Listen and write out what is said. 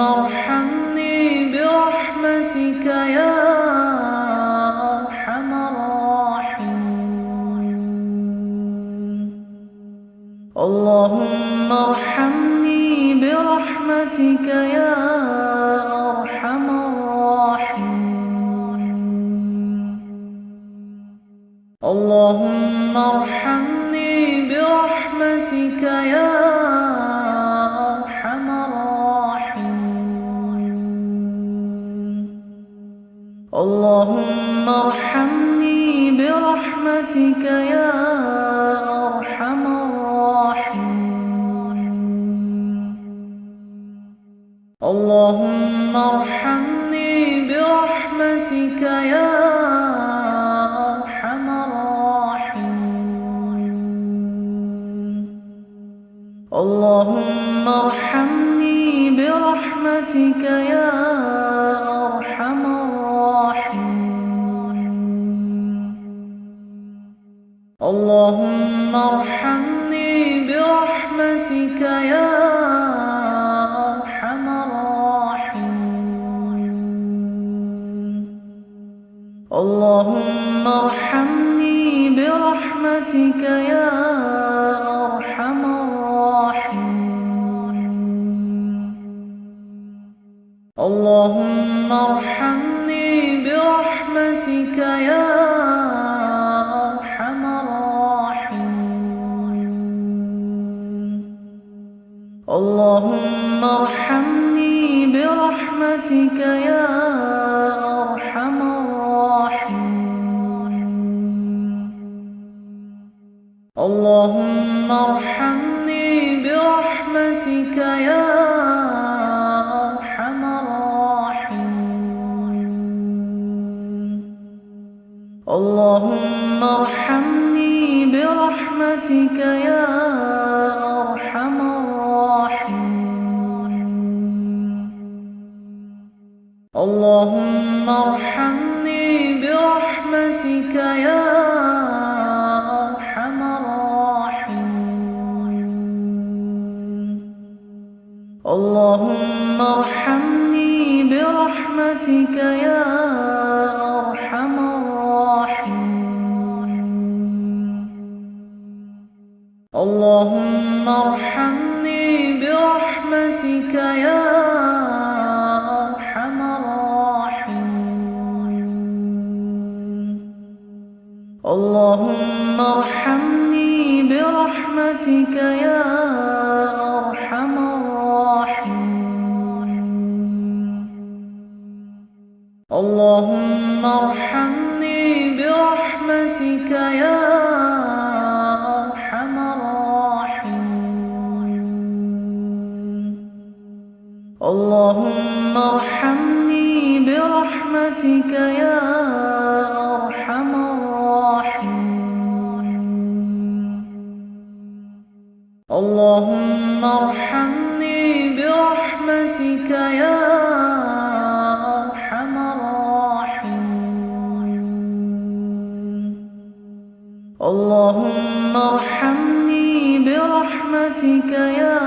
ارحمني برحمتك يا أرحم الراحمين. اللهم ارحمني برحمتك يا أرحم الراحمين. اللهم ارحمني برحمتك يا أرحم الراحمين. اللهم ارحمني برحمتك يا أرحم الراحمين. اللهم ارحمني برحمتك يا أرحم الراحمين. اللهم ارحمني برحمتك يا أرحم الراحمين. اللهم ارحمني برحمتك يا أرحم الراحمين. اللهم ارحمني برحمتك يا أرحم الراحمين. اللهم ارحمني برحمتك يا أرحم الراحمين. اللهم ارحمني برحمتك يا أرحم الراحمين. اللهم ارحمني برحمتك يا أرحم الراحمين. اللهم ارحمني برحمتك يا أرحم الراحمين. اللهم ارحمني برحمتك يا أرحم الراحمين. اللهم ارحمني برحمتك يا أرحم الراحمين. اللهم ارحمني برحمتك يا أرحم الراحمين. اللهم ارحمني برحمتك يا أرحم الراحمين. اللهم ارحمني برحمتك يا أرحم الراحمين. اللهم ارحمني برحمتك يا أرحم الراحمين. اللهم ارحمني برحمتك يا أرحم الراحمين. اللهم ارحمني برحمتك يا